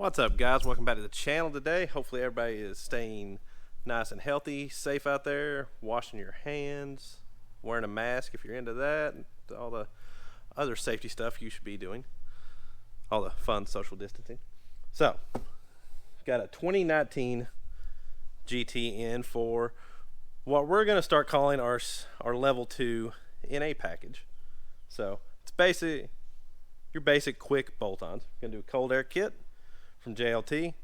What's up, guys? Welcome back to the channel today. Hopefully everybody is staying nice and healthy, safe out there, washing your hands, wearing a mask if you're into that, and all the other safety stuff you should be doing, all the fun social distancing. So got a 2019 GT in for what we're going to start calling our level 2 NA package. So it's basically your basic quick bolt-ons. Going to do a cold air kit from JLT. I'm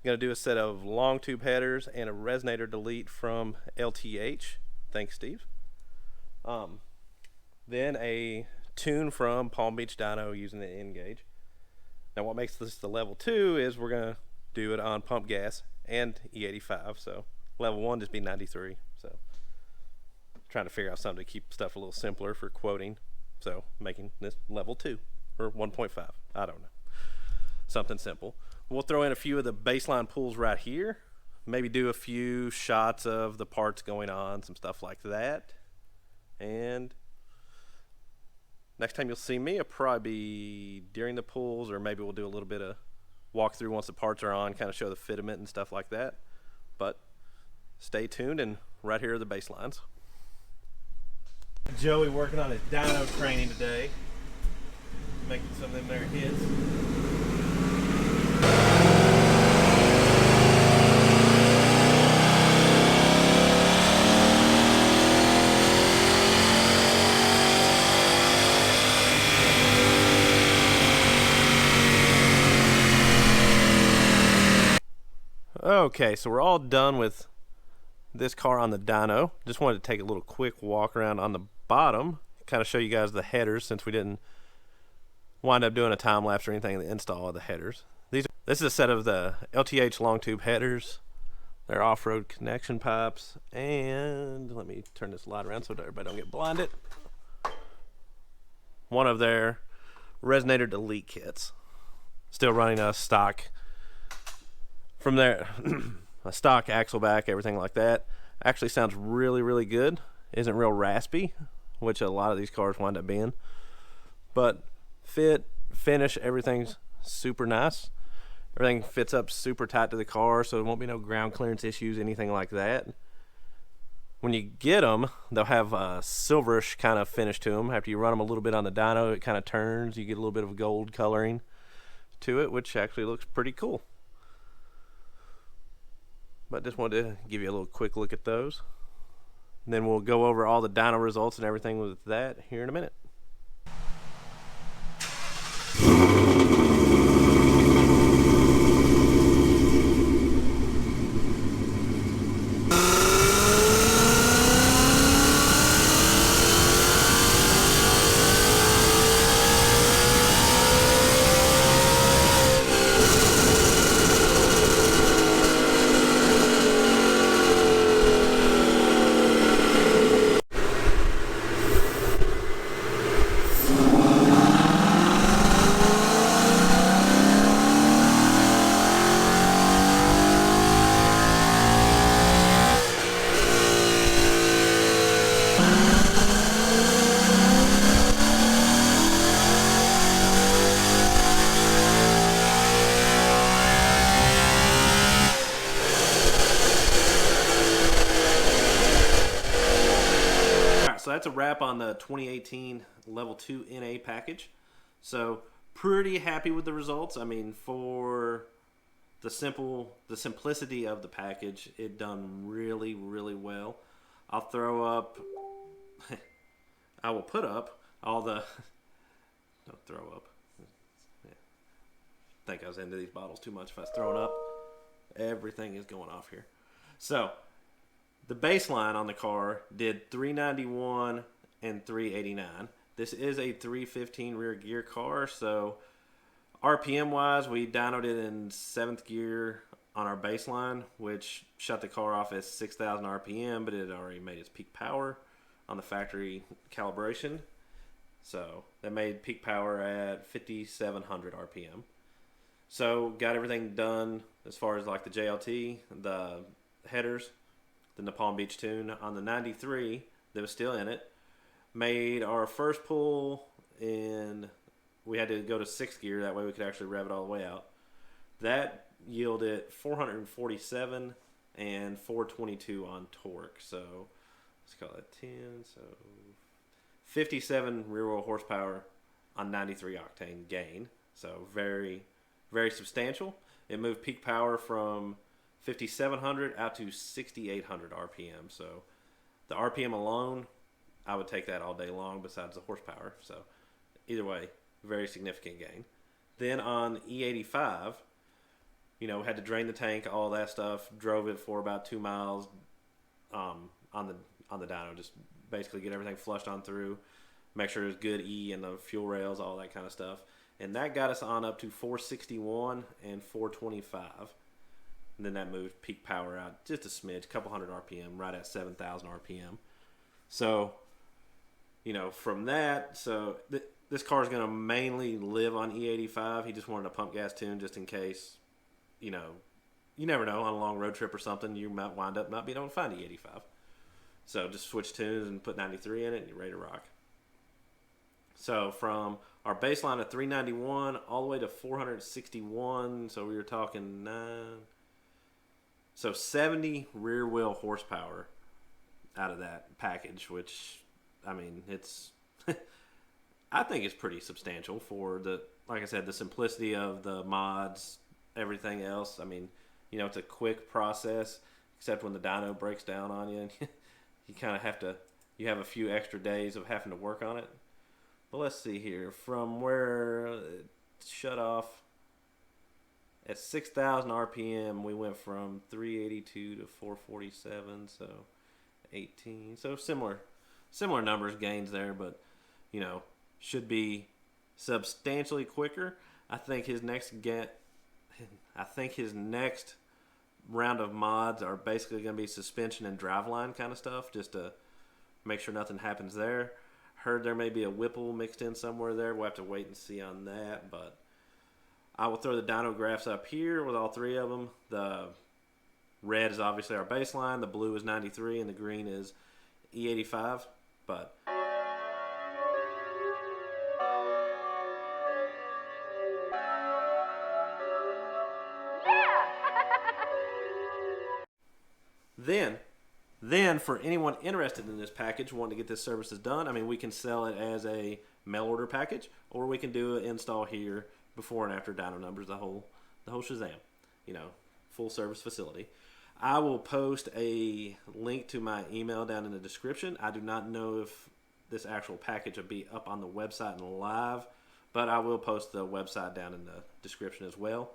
going to do a set of long tube headers and a resonator delete from LTH. Thanks, Steve. Then a tune from Palm Beach Dyno using the N gauge. Now what makes this the level 2 is we're going to do it on pump gas and E85. So level 1 just be 93. So trying to figure out something to keep stuff a little simpler for quoting. So making this level 2 or 1.5. I don't know. Something simple. We'll throw in a few of the baseline pulls right here. Maybe do a few shots of the parts going on, some stuff like that. And next time you'll see me, it'll probably be during the pulls, or maybe we'll do a little bit of walkthrough once the parts are on, kind of show the fitment and stuff like that. But stay tuned, and right here are the baselines. Joey working on his dyno training today, making some of them there hits. Okay, so we're all done with this car on the dyno. Just wanted to take a little quick walk around on the bottom, kind of show you guys the headers, since we didn't wind up doing a time lapse or anything in the install of the headers. This is a set of the LTH long tube headers, their off-road connection pipes, and let me turn this light around so that everybody don't get blinded. One of their resonator delete kits. Still running a stock from there, a stock axle back, everything like that. Actually sounds really, really good. Isn't real raspy, which a lot of these cars wind up being. But fit, finish, everything's super nice. Everything fits up super tight to the car, so there won't be no ground clearance issues, anything like that. When you get them, they'll have a silverish kind of finish to them. After you run them a little bit on the dyno, it kind of turns. You get a little bit of gold coloring to it, which actually looks pretty cool. But just wanted to give you a little quick look at those. And then we'll go over all the dyno results and everything with that here in a minute. So that's a wrap on the 2018 Level 2 NA package. So pretty happy with the results. I mean, for the simplicity of the package, it done really, really well. I'll throw up, I will put up all the, don't throw up. Yeah. I think I was into these bottles too much. If I was throwing up, everything is going off here. So the baseline on the car did 391 and 389. This is a 315 rear gear car, so RPM wise, we dynoed it in 7th gear on our baseline, which shut the car off at 6,000 RPM, but it had already made its peak power on the factory calibration. So that made peak power at 5,700 RPM. So got everything done as far as like the JLT, the headers, then the Palm Beach tune on the 93 that was still in it. Made our first pull in, we had to go to 6th gear, that way we could actually rev it all the way out. That yielded 447 and 422 on torque. So let's call it 10. So 57 rear wheel horsepower on 93 octane gain. So very, very substantial. It moved peak power from 5,700 out to 6,800 RPM. So the RPM alone, I would take that all day long besides the horsepower. So either way, very significant gain. Then on E85, had to drain the tank, all that stuff. Drove it for about 2 miles on the dyno. Just basically get everything flushed on through. Make sure there's good E in the fuel rails, all that kind of stuff. And that got us on up to 461 and 425. And then that moved peak power out just a smidge, a couple hundred RPM, right at 7,000 RPM. So, from that, this car is going to mainly live on E85. He just wanted a pump gas tune just in case, you never know, on a long road trip or something, you might wind up not being able to find E85. So just switch tunes and put 93 in it and you're ready to rock. So from our baseline of 391 all the way to 461, so we were talking 70 rear wheel horsepower out of that package, which, it's, I think it's pretty substantial for like I said, the simplicity of the mods, everything else. It's a quick process, except when the dyno breaks down on you, and you kind of you have a few extra days of having to work on it. But let's see here. From where it shut off at 6,000 RPM, we went from 382 to 447, so 18. So similar numbers, gains there, but should be substantially quicker. I think his next round of mods are basically going to be suspension and driveline kind of stuff, just to make sure nothing happens there. Heard there may be a Whipple mixed in somewhere there. We'll have to wait and see on that, but I will throw the dyno graphs up here with all three of them. The red is obviously our baseline, the blue is 93, and the green is E85, but Then, for anyone interested in this package, wanting to get this services done, we can sell it as a mail order package, or we can do an install here, before and after dyno numbers, the whole shazam, full service facility. I will post a link to my email down in the description. I do not know if this actual package will be up on the website and live, but I will post the website down in the description as well.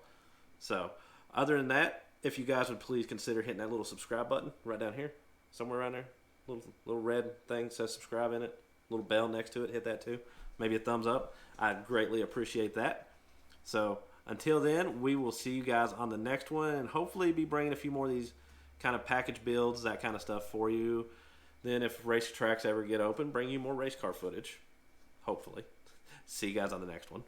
So, other than that, if you guys would please consider hitting that little subscribe button right down here, somewhere around there. Little red thing says subscribe in it. Little bell next to it. Hit that too. Maybe a thumbs up. I'd greatly appreciate that. So until then, we will see you guys on the next one, and hopefully be bringing a few more of these kind of package builds, that kind of stuff for you. Then if racetracks ever get open, bring you more race car footage. Hopefully. See you guys on the next one.